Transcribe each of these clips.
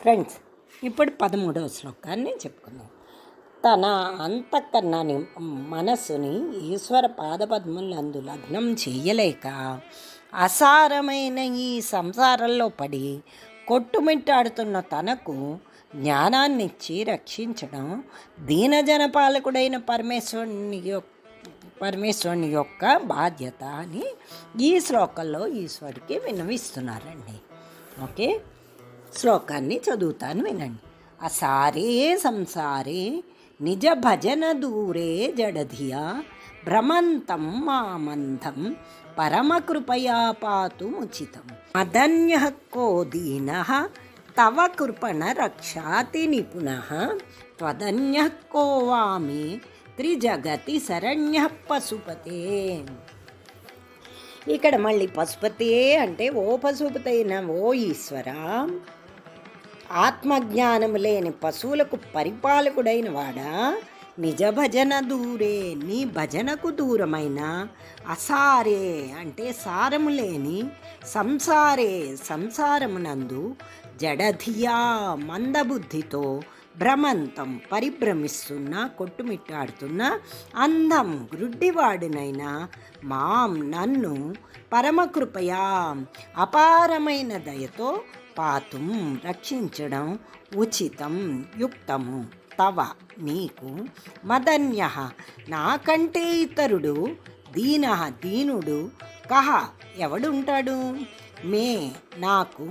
Friends, ఇప్పుడు 13వ శ్లోకాన్ని చెప్పుకుందాం. తన అంతఃకరణాన్ని మనస్సుని ఈశ్వర పాదపద్మలందు లగ్నం చేయలేక అసారమైన ఈ సంసారంలో పడి కొట్టుమిట్టాడుతున్న తనకు జ్ఞానాన్నిచ్చి రక్షించడం దీనజనపాలకుడైన పరమేశ్వరుని యొక్క బాధ్యత అని ఈ శ్లోకంలో ఈశ్వరుడికి విన్నవిస్తున్నారండి. ఓకే, శ్లోకాన్ని చదువుతాను, వినండి. అసారే సంసారే నిజ భజన దూరే జడధియా భ్రమంతం మామంధం పరమకృపయా పాతుముచితం మదన్య కో దీన తవ కృపణ రక్షాతి నిపుణ త్వదన్య కో వామి త్రిజగతి శరణ్య పశుపతే. ఇక్కడ మళ్ళీ పశుపతే అంటే ఓ పశుపతి అయిన ఓ ఈశ్వర, ఆత్మజ్ఞానము లేని పశువులకు పరిపాలకుడైన వాడా, నిజ భజన దూరే నీ భజనకు దూరమైన, అసారే అంటే సారము లేని, సంసారే సంసారమునందు, జడధియా మందబుద్ధితో, భ్రమంతం పరిభ్రమిస్తున్న కొట్టుమిట్టాడుతున్న, అందం గ్రుడ్డివాడినైనా, మాం నన్ను పరమకృపయా అపారమైన దయతో పాతుం రక్షించడం ఉచితం యుక్తము తవ నీకు, మదన్య నాకంటే ఇతరుడు, దీన దీనుడు, కహ ఎవడుంటాడు, మే నాకు,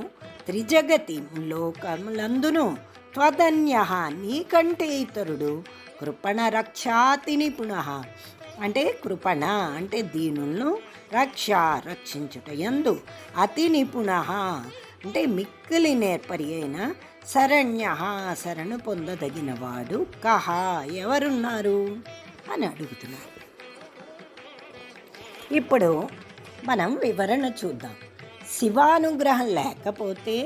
త్రిజగతి లోకములందును, త్వదన్య నీకంటే ఇతరుడు, కృపణ రక్షాతి నిపుణ అంటే కృపణ అంటే దీనులను, రక్షించుట యందు అతి నిపుణ అంటే మిక్కిలి నేర్పరి అయిన, శరణ్య శరణు పొందదగినవాడు, కహ ఎవరున్నారు అని అడుగుతున్నారు. ఇప్పుడు మనం వివరణ చూద్దాం. శివానుగ్రహం లేకపోతే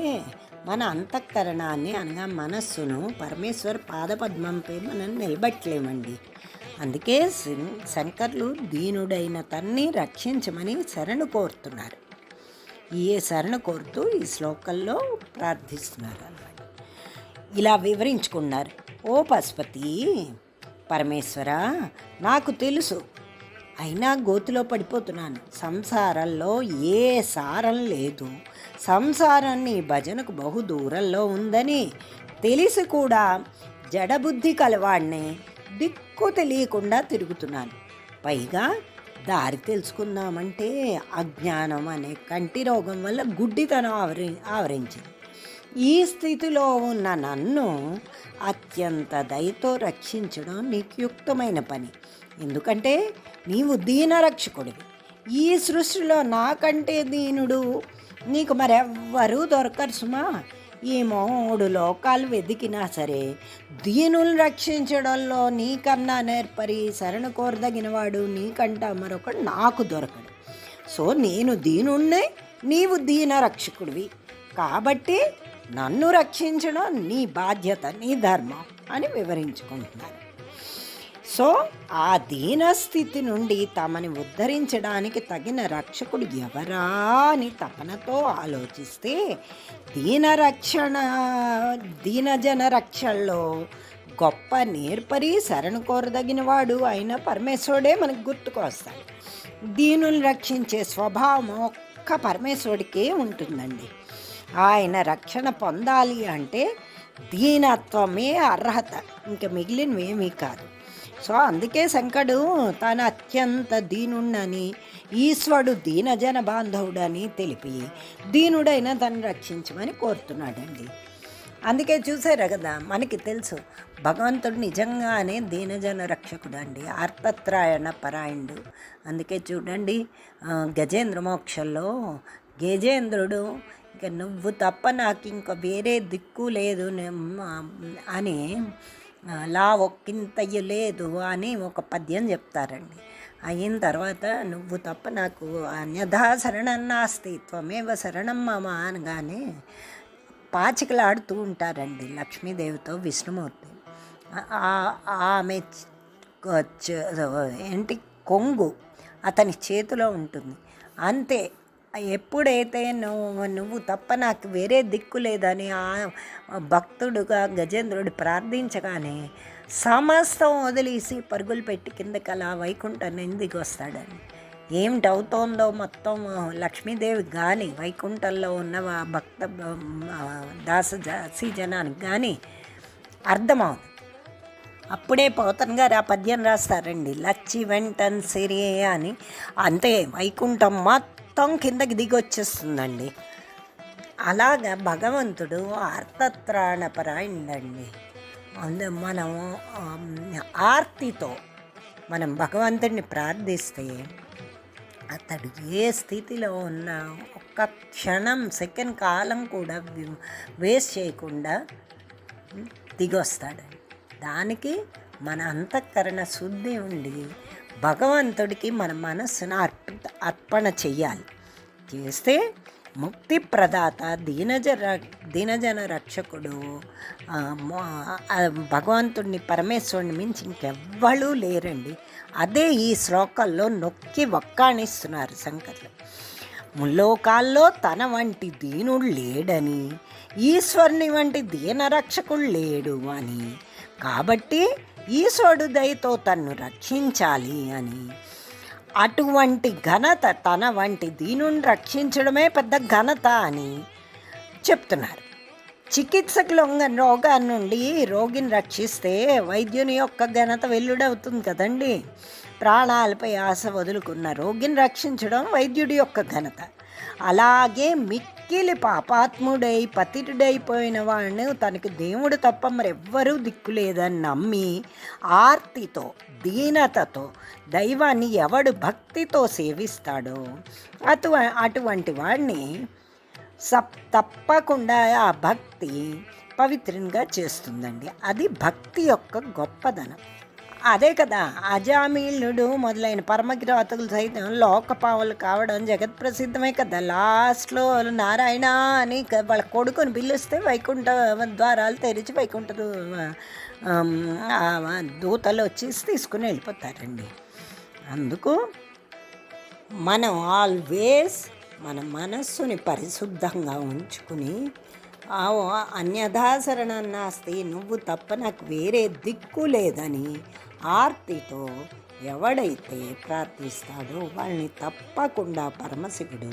మన అంతఃకరణాన్ని అనగా మనస్సును పరమేశ్వర పాదపద్మంపై మనం నిలబెట్టలేమండి. అందుకే శంకర్లు దీనుడైన తన్ని రక్షించమని శరణు కోరుతున్నారు. ఈ శరణు కోరుతూ ఈ శ్లోకంలో ప్రార్థిస్తున్నారు అన్నమాట. ఇలా వివరించుకున్నారు. ఓ పశుపతి, పరమేశ్వర, నాకు తెలుసు, అయినా గోతిలో పడిపోతున్నాను. సంసారంలో ఏ సారం లేదు, సంసారాన్ని భజనకు బహు దూరంలో ఉందని తెలిసి కూడా జడబుద్ధి కలవాడిని, దిక్కు తెలియకుండా తిరుగుతున్నాను. పైగా దారి తెలుసుకుందామంటే అజ్ఞానం అనే కంటి రోగం వల్ల గుడ్డితనం ఆవరించింది. ఈ స్థితిలో ఉన్న నన్ను అత్యంత దయతో రక్షించడం నీకు యుక్తమైన పని. ఎందుకంటే నీవు దీనరక్షకుడివి. ఈ సృష్టిలో నాకంటే దీనుడు నీకు మరెవ్వరూ దొరకరు సుమా. ఈ 3 లోకాలు వెతికినా సరే దీనులను రక్షించడంలో నీకన్నా నేర్పరి, శరణు కోరదగినవాడు నీకంటా మరొకడు నాకు దొరకడు. సో నేను దీనుణ్ణి, నీవు దీన రక్షకుడివి, కాబట్టి నన్ను రక్షించడం నీ బాధ్యత, నీ ధర్మం అని వివరించుకుంటున్నారు. సో ఆ దీనస్థితి నుండి తమని ఉద్ధరించడానికి తగిన రక్షకుడు ఎవరా అని తపనతో ఆలోచిస్తే దీనజన రక్షణలో గొప్ప నేర్పరి, శరణు కోరదగినవాడు అయిన పరమేశ్వరుడే మనకు గుర్తుకు వస్తాడు. దీనులు రక్షించే స్వభావం ఒక్క పరమేశ్వరుడికే ఉంటుందండి. ఆయన రక్షణ పొందాలి అంటే దీనత్వమే అర్హత, ఇంకా మిగిలినవేమీ కాదు. సో అందుకే శంకరుడు తాను అత్యంత దీనుణ్ణని, ఈశ్వరుడు దీనజన బాంధవుడని తెలిపి దీనుడైన తను రక్షించమని కోరుతున్నాడండి. అందుకే చూసారు కదా, మనకి తెలుసు భగవంతుడు నిజంగానే దీనజన రక్షకుడు అండి, ఆర్తత్రాయణ పరాయణుడు. అందుకే చూడండి, గజేంద్ర మోక్షంలో గజేంద్రుడు ఇక నువ్వు తప్ప నాకు ఇంక వేరే దిక్కు లేదు అని, లా ఒక్కింతయ్య లేదు అని ఒక పద్యం చెప్తారండి. అయిన తర్వాత నువ్వు తప్ప నాకు అన్యథా శరణం నాస్తి త్వమేవ శరణం మమ అనగానే పాచికలాడుతూ ఉంటారండి లక్ష్మీదేవితో విష్ణుమూర్తి. ఆమె ఏంటి కొంగు అతని చేతిలో ఉంటుంది. అంతే, ఎప్పుడైతే నువ్వు తప్ప నాకు వేరే దిక్కు లేదని ఆ భక్తుడుగా గజేంద్రుడు ప్రార్థించగానే సమస్తం వదిలేసి పరుగులు పెట్టి కిందకి అలా వైకుంఠాన్ని దిగి వస్తాడని. ఏమిటవుతోందో మొత్తం లక్ష్మీదేవి కానీ వైకుంఠంలో ఉన్న భక్త దాసీ జనానికి కానీ అర్థమవుతుంది. అప్పుడే పోతన్ గారు ఆ పద్యం రాస్తారండి, లచ్చి వెంటన్ సిరి అని. అంతే, వైకుంఠం మొత్తం కిందకి దిగి వచ్చేస్తుందండి. అలాగా భగవంతుడు ఆర్తత్రాణపరాయణండి. మనం ఆర్తితో మనం భగవంతుడిని ప్రార్థిస్తే అతడు ఏ స్థితిలో ఉన్న ఒక్క క్షణం సెకండ్ కాలం కూడా వేస్ట్ చేయకుండా దిగొస్తాడండి. దానికి మన అంతఃకరణ శుద్ధి ఉండి భగవంతుడికి మన మనస్సును అర్పణ చెయ్యాలి. చేస్తే ముక్తి ప్రదాత దీనజన రక్షకుడు భగవంతుడిని పరమేశ్వరుని మించి ఇంకెవ్వరూ లేరండి. అదే ఈ శ్లోకాల్లో నొక్కి వక్కాణిస్తున్నారు శంకర్లు. ముల్లోకాల్లో తన వంటి దీనుడు లేడని, ఈశ్వరుని వంటి దీనరక్షకుడు లేడు అని, కాబట్టి ఈశ్వరుడు దయతో తన్ను రక్షించాలి అని, అటువంటి ఘనత తన వంటి దీనుని రక్షించడమే పెద్ద ఘనత అని చెప్తున్నారు. చికిత్సకు రోగాన్ని నుండి రోగిని రక్షిస్తే వైద్యుని యొక్క ఘనత వెల్లుడవుతుంది కదండి. ప్రాణాలపై ఆశ వదులుకున్న రోగిని రక్షించడం వైద్యుడి యొక్క ఘనత. అలాగే మిక్కిలి పాపాత్ముడై పతితుడైపోయిన వాడిని తనకి దేవుడు తప్ప మరెవ్వరూ దిక్కులేదని నమ్మి ఆర్తితో దీనతతో దైవాన్ని ఎవడు భక్తితో సేవిస్తాడో అటువంటి వాడిని తప్పకుండా ఆ భక్తి పవిత్రంగా చేస్తుందండి. అది భక్తి యొక్క గొప్పదనం. అదే కదా, అజామీలుడు మొదలైన పరమగ్రాతకులు సైతం లోకపావులు కావడం జగత్ప్రసిద్ధమే కదా. లాస్ట్లో నారాయణ అని వాళ్ళ కొడుకుని పిలిస్తే వైకుంఠ ద్వారాలు తెరిచి వైకుంఠ దూతలు వచ్చేసి తీసుకుని వెళ్ళిపోతారండి. అందుకు మనం ఆల్వేస్ మన మనస్సుని పరిశుద్ధంగా ఉంచుకుని అన్యథాశరణం నాస్తి, నువ్వు తప్ప నాకు వేరే దిక్కు లేదని ఆర్తితో ఎవడైతే ప్రార్థిస్తాడో వాళ్ళని తప్పకుండా పరమశివుడు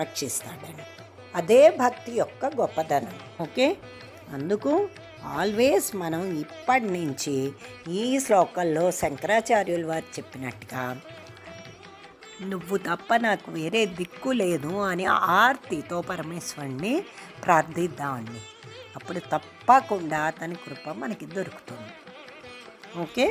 రక్షిస్తాడని. అదే భక్తి యొక్క గొప్పదనం. ఓకే, అందుకు ఆల్వేస్ మనం ఇప్పటి నుంచి ఈ శ్లోకంలో శంకరాచార్యులు వారు చెప్పినట్టుగా నువ్వు తప్ప నాకు వేరే దిక్కు లేదు అని ఆర్తితో పరమేశ్వరుణ్ణి ప్రార్థిద్దామండి. అప్పుడు తప్పకుండా అతని కృప మనకి దొరుకుతుంది. ఓకే.